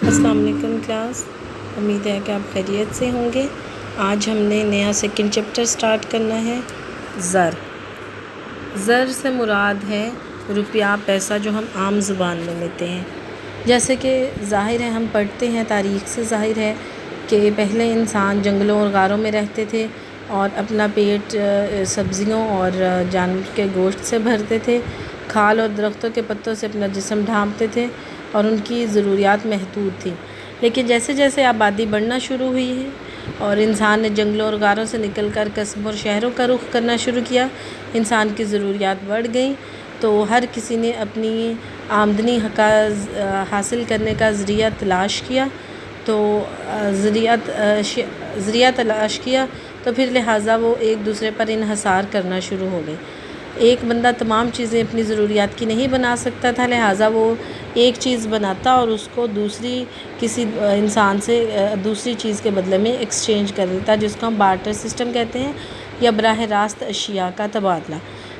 السلام علیکم کلاس، امید ہے کہ آپ خیریت سے ہوں گے۔ آج ہم نے نیا سیکنڈ چیپٹر سٹارٹ کرنا ہے، زر۔ زر سے مراد ہے روپیہ، پیسہ جو ہم عام زبان میں لیتے ہیں۔ جیسے کہ ظاہر ہے، ہم پڑھتے ہیں تاریخ سے ظاہر ہے کہ پہلے انسان جنگلوں اور غاروں میں رہتے تھے اور اپنا پیٹ سبزیوں اور جانور کے گوشت سے بھرتے تھے، کھال اور درختوں کے پتوں سے اپنا جسم ڈھانپتے تھے اور ان کی ضروریات محدود تھیں۔ لیکن جیسے جیسے آبادی بڑھنا شروع ہوئی ہے اور انسان نے جنگلوں اور غاروں سے نکل کر قصبوں اور شہروں کا رخ کرنا شروع کیا، انسان کی ضروریات بڑھ گئیں، تو ہر کسی نے اپنی آمدنی حاصل کرنے کا ذریعہ تلاش کیا، تو پھر لہٰذا وہ ایک دوسرے پر انحصار کرنا شروع ہو گئے۔ ایک بندہ تمام چیزیں اپنی ضروریات کی نہیں بنا سکتا تھا، لہٰذا وہ ایک چیز بناتا اور اس کو کسی انسان سے دوسری چیز کے بدلے میں ایکسچینج کر لیتا، جس کو ہم بارٹر سسٹم کہتے ہیں یا براہ راست اشیاء کا تبادلہ۔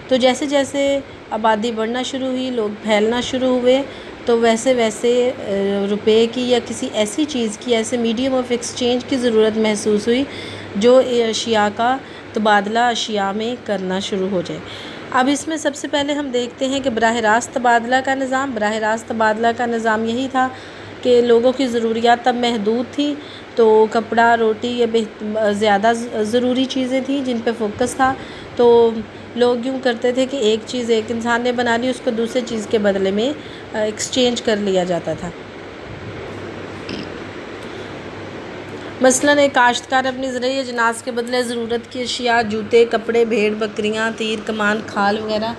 تو جیسے جیسے آبادی بڑھنا شروع ہوئی، لوگ پھیلنا شروع ہوئے، تو ویسے ویسے روپے کی یا کسی ایسی چیز کی، ایسے میڈیم آف ایکسچینج کی ضرورت محسوس ہوئی جو اشیاء کا تبادلہ اشیاء میں کرنا شروع ہو جائے۔ اب اس میں سب سے پہلے ہم دیکھتے ہیں کہ براہ راست تبادلہ کا نظام یہی تھا کہ لوگوں کی ضروریات تب محدود تھی، تو کپڑا، روٹی یہ زیادہ ضروری چیزیں تھیں جن پہ فوکس تھا، تو لوگ یوں کرتے تھے کہ ایک چیز ایک انسان نے بنا لی، اس کو دوسرے چیز کے بدلے میں ایکسچینج کر لیا جاتا تھا۔ مثلاً ایک کاشتکار اپنی زرعی اجناس کے بدلے ضرورت کی اشیاء، جوتے، کپڑے، بھیڑ بکریاں، تیر کمان، کھال وغیرہ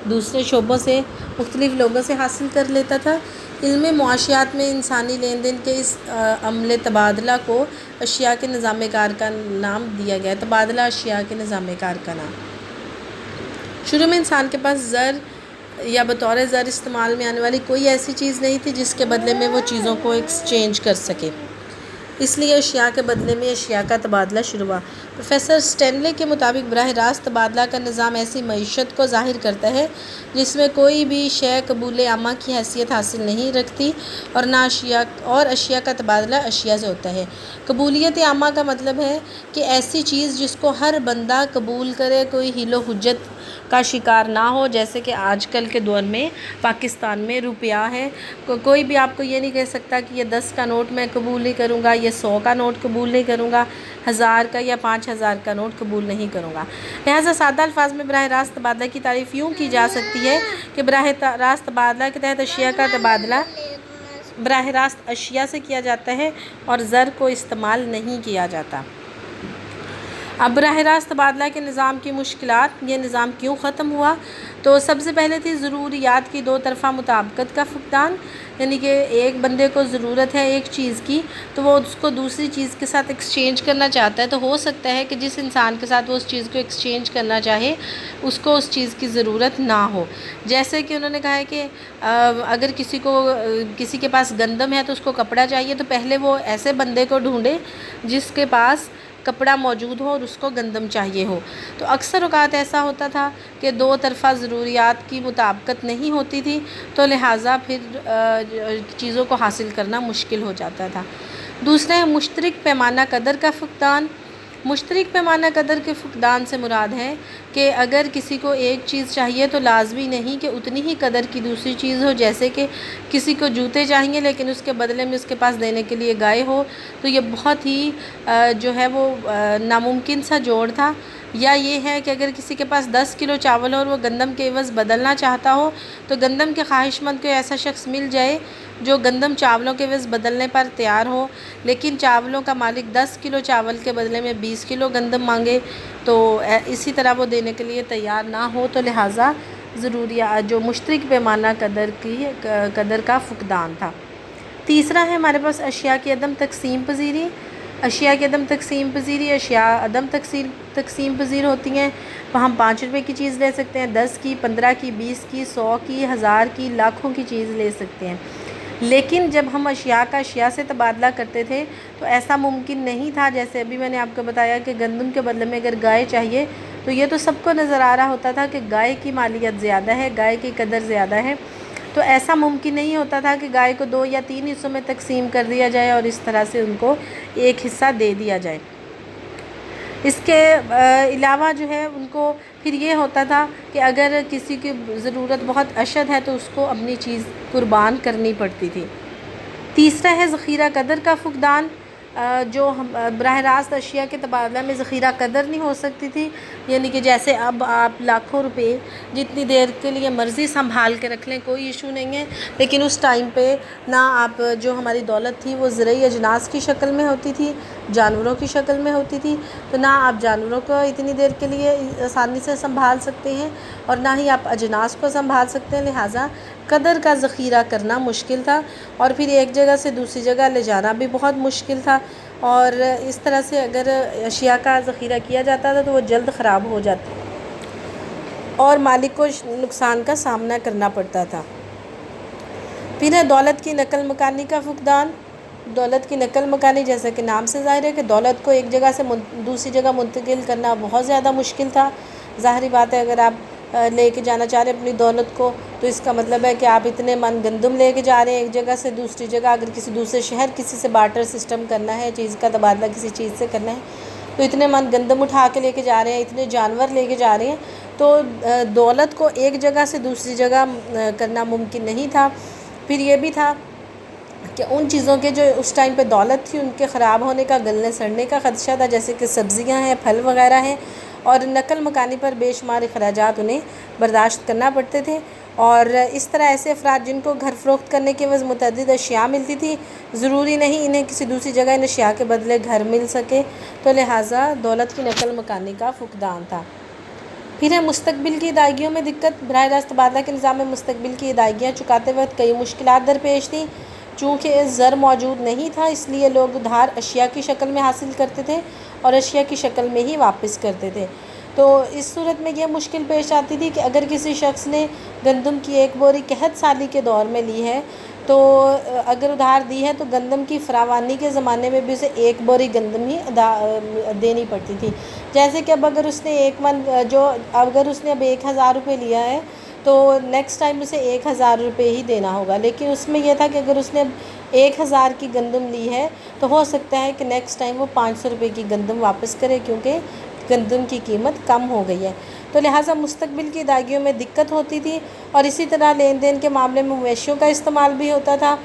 دوسرے شعبوں سے مختلف لوگوں سے حاصل کر لیتا تھا۔ علم معاشیات میں انسانی لین دین کے اس عمل تبادلہ کو اشیاء کے نظام کار کا نام دیا گیا۔ تبادلہ اشیاء کے نظام کار کا نام۔ شروع میں انسان کے پاس زر یا بطور زر استعمال میں آنے والی کوئی ایسی چیز نہیں تھی جس کے بدلے میں وہ چیزوں کو ایکسچینج کر سکے، اس لیے اشیاء کے بدلے میں اشیاء کا تبادلہ شروع ہوا۔ پروفیسر اسٹینلے کے مطابق براہ راست تبادلہ کا نظام ایسی معیشت کو ظاہر کرتا ہے جس میں کوئی بھی شے قبول عامہ کی حیثیت حاصل نہیں رکھتی اور اشیاء کا تبادلہ اشیاء سے ہوتا ہے۔ قبولیت عامہ کا مطلب ہے کہ ایسی چیز جس کو ہر بندہ قبول کرے، کوئی حیل و حجت کا شکار نہ ہو، جیسے کہ آج کل کے دور میں پاکستان میں روپیہ ہے، کوئی بھی آپ کو یہ نہیں کہہ سکتا کہ یہ 10 کا نوٹ میں قبول نہیں کروں گا، یہ 100 کا نوٹ قبول نہیں کروں گا، 1000 کا یا 5000 کا نوٹ قبول نہیں کروں گا۔ لہٰذا سادہ الفاظ میں براہ راست تبادلہ کی تعریف یوں کی جا سکتی ہے کہ براہ راست تبادلہ کے تحت اشیاء کا تبادلہ براہ راست اشیاء سے کیا جاتا ہے اور زر کو استعمال نہیں کیا جاتا۔ اب براہ راست تبادلہ کے نظام کی مشکلات، یہ نظام کیوں ختم ہوا؟ تو سب سے پہلے تھی ضروریات کی دو طرفہ مطابقت کا فقدان، یعنی کہ ایک بندے کو ضرورت ہے ایک چیز کی، تو وہ اس کو دوسری چیز کے ساتھ ایکسچینج کرنا چاہتا ہے، تو ہو سکتا ہے کہ جس انسان کے ساتھ وہ اس چیز کو ایکسچینج کرنا چاہے اس کو اس چیز کی ضرورت نہ ہو۔ جیسے کہ انہوں نے کہا ہے کہ اگر کسی کے پاس گندم ہے تو اس کو کپڑا چاہیے، تو پہلے وہ ایسے بندے کو ڈھونڈے جس کے پاس کپڑا موجود ہو اور اس کو گندم چاہیے ہو۔ تو اکثر اوقات ایسا ہوتا تھا کہ دو طرفہ ضروریات کی مطابقت نہیں ہوتی تھی، تو لہٰذا پھر چیزوں کو حاصل کرنا مشکل ہو جاتا تھا۔ دوسرا ہے مشترک پیمانہ قدر کا فقدان۔ مشترک پیمانہ قدر کے فقدان سے مراد ہے کہ اگر کسی کو ایک چیز چاہیے تو لازمی نہیں کہ اتنی ہی قدر کی دوسری چیز ہو، جیسے کہ کسی کو جوتے چاہیے لیکن اس کے بدلے میں اس کے پاس دینے کے لیے گائے ہو، تو یہ بہت ہی جو ہے وہ ناممکن سا جوڑ تھا۔ یا یہ ہے کہ اگر کسی کے پاس 10 کلو چاول ہو اور وہ گندم کے عوض بدلنا چاہتا ہو، تو گندم کے خواہش مند کو ایسا شخص مل جائے جو گندم چاولوں کے عوض بدلنے پر تیار ہو، لیکن چاولوں کا مالک 10 کلو چاول کے بدلے میں 20 کلو گندم مانگے، تو اسی طرح وہ دینے کے لیے تیار نہ ہو، تو لہٰذا جو مشترک پیمانہ قدر کا فقدان تھا۔ تیسرا ہے ہمارے پاس اشیاء کی عدم تقسیم پذیری۔ اشیاء کی عدم تقسیم پذیری، اشیاء عدم تقسیم پذیر ہوتی ہیں، تو ہم 5 روپے کی چیز لے سکتے ہیں، 10 کی، 15 کی، 20 کی، 100 کی، 1000 کی، لاکھوں کی چیز لے سکتے ہیں۔ لیکن جب ہم اشیاء کا اشیاء سے تبادلہ کرتے تھے تو ایسا ممکن نہیں تھا، جیسے ابھی میں نے آپ کو بتایا کہ گندم کے بدلے میں اگر گائے چاہیے تو یہ تو سب کو نظر آ رہا ہوتا تھا کہ گائے کی مالیت زیادہ ہے، گائے کی قدر زیادہ ہے، تو ایسا ممکن نہیں ہوتا تھا کہ گائے کو 2 یا 3 حصوں میں تقسیم کر دیا جائے اور اس طرح سے ان کو ایک حصہ دے دیا جائے۔ اس کے علاوہ جو ہے ان کو پھر یہ ہوتا تھا کہ اگر کسی کی ضرورت بہت اشد ہے تو اس کو اپنی چیز قربان کرنی پڑتی تھی۔ تیسرا ہے ذخیرہ قدر کا فقدان، جو براہ راست اشیاء کے تبادلہ میں ذخیرہ قدر نہیں ہو سکتی تھی، یعنی کہ جیسے اب آپ لاکھوں روپے جتنی دیر کے لیے مرضی سنبھال کے رکھ لیں کوئی ایشو نہیں ہے، لیکن اس ٹائم پہ نہ آپ جو ہماری دولت تھی وہ زرعی اجناس کی شکل میں ہوتی تھی، جانوروں کی شکل میں ہوتی تھی، تو نہ آپ جانوروں کو اتنی دیر کے لیے آسانی سے سنبھال سکتے ہیں اور نہ ہی آپ اجناس کو سنبھال سکتے ہیں، لہٰذا قدر کا ذخیرہ کرنا مشکل تھا، اور پھر ایک جگہ سے دوسری جگہ لے جانا بھی بہت مشکل تھا، اور اس طرح سے اگر اشیاء کا ذخیرہ کیا جاتا تھا تو وہ جلد خراب ہو جاتی اور مالک کو نقصان کا سامنا کرنا پڑتا تھا۔ پھر ہے دولت کی نقل مکانی کا فقدان۔ دولت کی نقل مکانی، جیسا کہ نام سے ظاہر ہے کہ دولت کو ایک جگہ سے دوسری جگہ منتقل کرنا بہت زیادہ مشکل تھا۔ ظاہری بات ہے اگر آپ لے کے جانا چاہ رہے ہیں اپنی دولت کو تو اس کا مطلب ہے کہ آپ اتنے من گندم لے کے جا رہے ہیں ایک جگہ سے دوسری جگہ، اگر کسی دوسرے شہر کسی سے بارٹر سسٹم کرنا ہے، چیز کا تبادلہ کسی چیز سے کرنا ہے تو اتنے من گندم اٹھا کے لے کے جا رہے ہیں، اتنے جانور لے کے جا رہے ہیں، تو دولت کو ایک جگہ سے دوسری جگہ کرنا ممکن نہیں تھا۔ پھر یہ بھی تھا کہ ان چیزوں کے جو اس ٹائم پہ دولت تھی ان کے خراب ہونے کا، گلنے سڑنے کا خدشہ تھا، جیسے کہ سبزیاں ہیں، پھل وغیرہ ہیں، اور نقل مکانی پر بے شمار اخراجات انہیں برداشت کرنا پڑتے تھے، اور اس طرح ایسے افراد جن کو گھر فروخت کرنے کے عوض متعدد اشیاء ملتی تھی، ضروری نہیں انہیں کسی دوسری جگہ ان اشیاء کے بدلے گھر مل سکے، تو لہٰذا دولت کی نقل مکانی کا فقدان تھا۔ پھر ہے مستقبل کی ادائیگیوں میں دقت۔ براہ راست تبادلہ کے نظام میں مستقبل کی ادائیگیاں چکاتے وقت کئی مشکلات درپیش تھیں۔ چونکہ زر موجود نہیں تھا اس لیے لوگ ادھار اشیاء کی شکل میں حاصل کرتے تھے اور اشیاء کی شکل میں ہی واپس کرتے تھے، تو اس صورت میں یہ مشکل پیش آتی تھی کہ اگر کسی شخص نے گندم کی ایک بوری قحط سالی کے دور میں لی ہے تو اگر ادھار دی ہے تو گندم کی فراوانی کے زمانے میں بھی اسے ایک بوری گندم ہی دینی پڑتی تھی، جیسے کہ اب اگر اس نے اگر اس نے اب 1000 روپے لیا ہے تو نیکسٹ ٹائم اسے 1000 روپے ہی دینا ہوگا، لیکن اس میں یہ تھا کہ اگر اس نے اب 1000 کی گندم لی ہے تو ہو سکتا ہے کہ نیکسٹ ٹائم وہ 500 روپے کی گندم واپس کرے کیونکہ گندم کی قیمت کم ہو گئی ہے، تو لہٰذا مستقبل کی ادائیگیوں میں دقت ہوتی تھی، اور اسی طرح لین دین کے معاملے میں مویشیوں کا استعمال بھی ہوتا تھا۔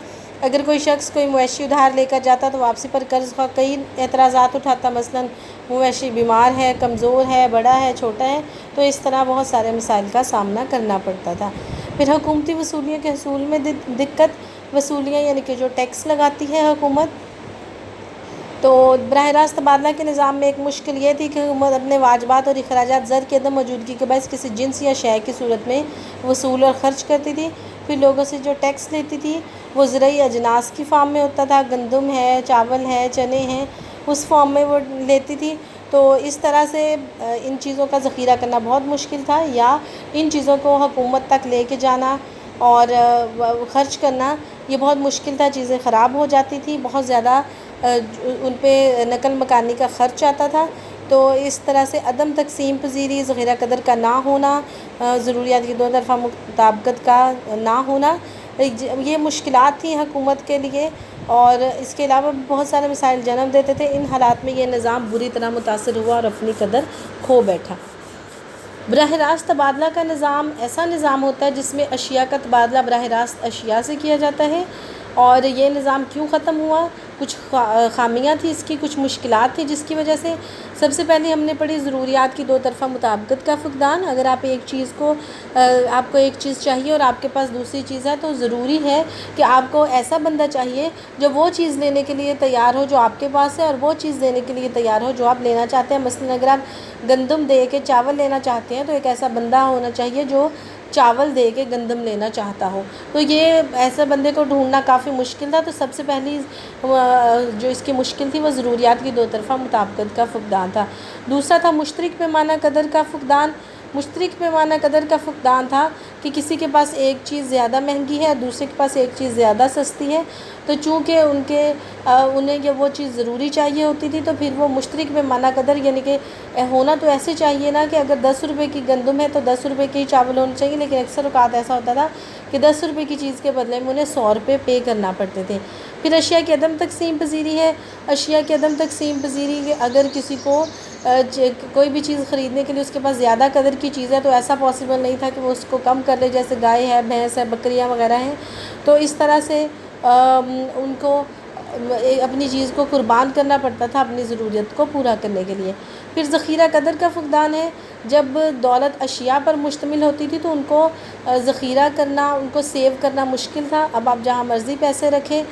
اگر کوئی شخص کوئی مویشی ادھار لے کر جاتا تو واپسی پر قرض کا کئی اعتراضات اٹھاتا، مثلاً مویشی بیمار ہے، کمزور ہے، بڑا ہے، چھوٹا ہے، تو اس طرح بہت سارے مسائل کا سامنا کرنا پڑتا تھا۔ پھر حکومتی وصولیوں کے حصول میں دقت۔ وصولیاں یعنی کہ جو ٹیکس لگاتی ہے حکومت، تو براہ راست تبادلہ کے نظام میں ایک مشکل یہ تھی کہ حکومت اپنے واجبات اور اخراجات زر کی عدم موجودگی کے باعث کسی جنس یا شے کی صورت میں وصول اور خرچ کرتی تھی۔ پھر لوگوں سے جو ٹیکس لیتی تھی وہ زرعی اجناس کی فارم میں ہوتا تھا، گندم ہے، چاول ہے، چنے ہیں، اس فارم میں وہ لیتی تھی، تو اس طرح سے ان چیزوں کا ذخیرہ کرنا بہت مشکل تھا، یا ان چیزوں کو حکومت تک لے کے جانا اور خرچ کرنا یہ بہت مشکل تھا، چیزیں خراب ہو جاتی تھی، بہت زیادہ ان پہ نقل مکانی کا خرچ آتا تھا، تو اس طرح سے عدم تقسیم پذیری، ذخیرہ قدر کا نہ ہونا، ضروریات کی دو طرفہ مطابقت کا نہ ہونا، یہ مشکلات تھیں حکومت کے لیے، اور اس کے علاوہ بہت سارے مسائل جنم دیتے تھے۔ ان حالات میں یہ نظام بری طرح متاثر ہوا اور اپنی قدر کھو بیٹھا۔ براہ راست تبادلہ کا نظام ایسا نظام ہوتا ہے جس میں اشیاء کا تبادلہ براہ راست اشیاء سے کیا جاتا ہے، اور یہ نظام کیوں ختم ہوا؟ کچھ خامیاں تھیں اس کی، کچھ مشکلات تھیں جس کی وجہ سے۔ سب سے پہلے ہم نے پڑھی ضروریات کی دو طرفہ مطابقت کا فقدان۔ اگر آپ کو ایک چیز چاہیے اور آپ کے پاس دوسری چیز ہے تو ضروری ہے کہ آپ کو ایسا بندہ چاہیے جو وہ چیز لینے کے لیے تیار ہو جو آپ کے پاس ہے، اور وہ چیز دینے کے لیے تیار ہو جو آپ لینا چاہتے ہیں۔ مثلاً اگر آپ گندم دے کے چاول لینا چاہتے ہیں تو ایک ایسا بندہ ہونا چاہیے جو چاول دے کے گندم لینا چاہتا ہو، تو یہ ایسے بندے کو ڈھونڈنا کافی مشکل تھا، تو سب سے پہلی جو اس کی مشکل تھی وہ ضروریات کی دو طرفہ مطابقت کا فقدان تھا۔ دوسرا تھا مشترک پیمانہ قدر کا فقدان۔ مشترک پیمانہ قدر کا فقدان تھا کہ کسی کے پاس ایک چیز زیادہ مہنگی ہے، دوسرے کے پاس ایک چیز زیادہ سستی ہے، تو چونکہ انہیں یہ وہ چیز ضروری چاہیے ہوتی تھی، تو پھر وہ مشترک پیمانہ قدر یعنی کہ ہونا تو ایسے چاہیے نا کہ اگر 10 روپے کی گندم ہے تو 10 روپے کے ہی چاول ہونے چاہیے، لیکن اکثر اوقات ایسا ہوتا تھا کہ 10 روپے کی چیز کے بدلے میں انہیں 100 روپے پے کرنا پڑتے تھے۔ پھر اشیاء کی عدم تقسیم پذیری ہے۔ اشیاء کی عدم تقسیم پذیری کہ اگر کسی کو کوئی بھی چیز خریدنے کے لیے اس کے پاس زیادہ قدر کی چیز ہے تو ایسا پاسبل نہیں تھا کہ وہ اس کو کم کر لے، جیسے گائے ہے، بھینس ہے، بکریاں وغیرہ ہیں، تو اس طرح سے ان کو اپنی چیز کو قربان کرنا پڑتا تھا اپنی ضروریت کو پورا کرنے کے لیے۔ پھر ذخیرہ قدر کا فقدان ہے۔ جب دولت اشیاء پر مشتمل ہوتی تھی تو ان کو ذخیرہ کرنا، ان کو سیو کرنا مشکل تھا۔ اب آپ جہاں مرضی پیسے رکھیں،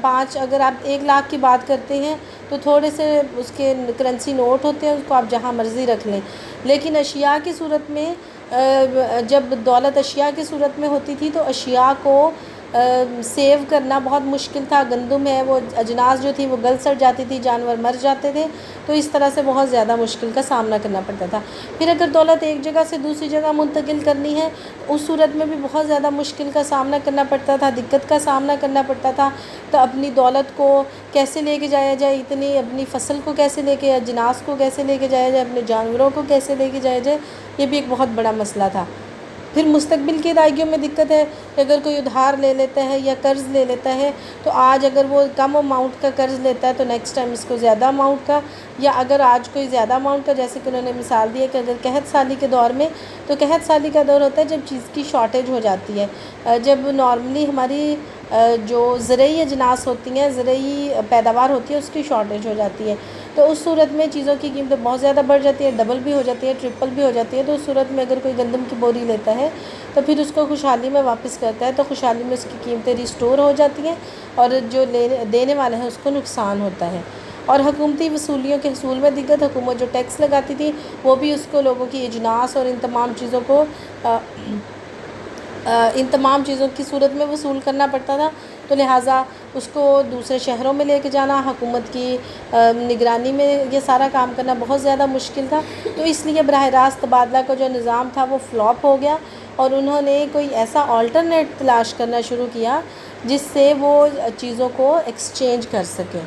5 اگر آپ 1 لاکھ کی بات کرتے ہیں تو تھوڑے سے اس کے کرنسی نوٹ ہوتے ہیں، اس کو آپ جہاں مرضی رکھ لیں، لیکن اشیاء کی صورت میں جب دولت اشیاء کی صورت میں ہوتی تھی تو اشیاء کو سیو کرنا بہت مشکل تھا۔ گندم ہے، وہ اجناس جو تھی وہ گل سڑ جاتی تھی، جانور مر جاتے تھے، تو اس طرح سے بہت زیادہ مشکل کا سامنا کرنا پڑتا تھا۔ پھر اگر دولت ایک جگہ سے دوسری جگہ منتقل کرنی ہے تو اس صورت میں بھی بہت زیادہ مشکل کا سامنا کرنا پڑتا تھا، دقت کا سامنا کرنا پڑتا تھا۔ تو اپنی دولت کو کیسے لے کے جایا جائے، اپنی فصل کو کیسے لے کے، اجناس کو کیسے لے کے جایا جائے، اپنے جانوروں کو کیسے لے کے جایا جائے، یہ بھی ایک بہت بڑا مسئلہ تھا۔ پھر مستقبل کی ادائیگیوں میں دقت ہے کہ اگر کوئی ادھار لے لیتا ہے یا قرض لے لیتا ہے تو آج اگر وہ کم اماؤنٹ کا قرض لیتا ہے تو نیکسٹ ٹائم اس کو زیادہ اماؤنٹ کا، یا اگر آج کوئی زیادہ اماؤنٹ کا، جیسے کہ انہوں نے مثال دی ہے کہ اگر قحط سالی کے دور میں، تو قحط سالی کا دور ہوتا ہے جب چیز کی شارٹیج ہو جاتی ہے، جب نارملی ہماری جو زرعی اجناس ہوتی ہیں، زرعی پیداوار ہوتی ہے، اس کی شارٹیج ہو جاتی ہے، تو اس صورت میں چیزوں کی قیمتیں بہت زیادہ بڑھ جاتی ہے، ڈبل بھی ہو جاتی ہے، ٹرپل بھی ہو جاتی ہے۔ تو اس صورت میں اگر کوئی گندم کی بوری لیتا ہے تو پھر اس کو خوشحالی میں واپس کرتا ہے تو خوشحالی میں اس کی قیمتیں ریسٹور ہو جاتی ہیں، اور جو دینے والا ہے اس کو نقصان ہوتا ہے۔ اور حکومتی وصولیوں کے حصول میں دقت، حکومت جو ٹیکس لگاتی تھی وہ بھی اس کو لوگوں کی اجناس اور ان تمام چیزوں کی صورت میں وصول کرنا پڑتا تھا، تو لہٰذا اس کو دوسرے شہروں میں لے کے جانا، حکومت کی نگرانی میں یہ سارا کام کرنا بہت زیادہ مشکل تھا۔ تو اس لیے براہ راست تبادلہ کا جو نظام تھا وہ فلاپ ہو گیا، اور انہوں نے کوئی ایسا آلٹرنیٹ تلاش کرنا شروع کیا جس سے وہ چیزوں کو ایکسچینج کر سکیں۔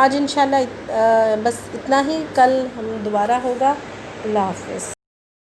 آج انشاءاللہ بس اتنا ہی، کل ہم دوبارہ ہوگا۔ اللہ حافظ۔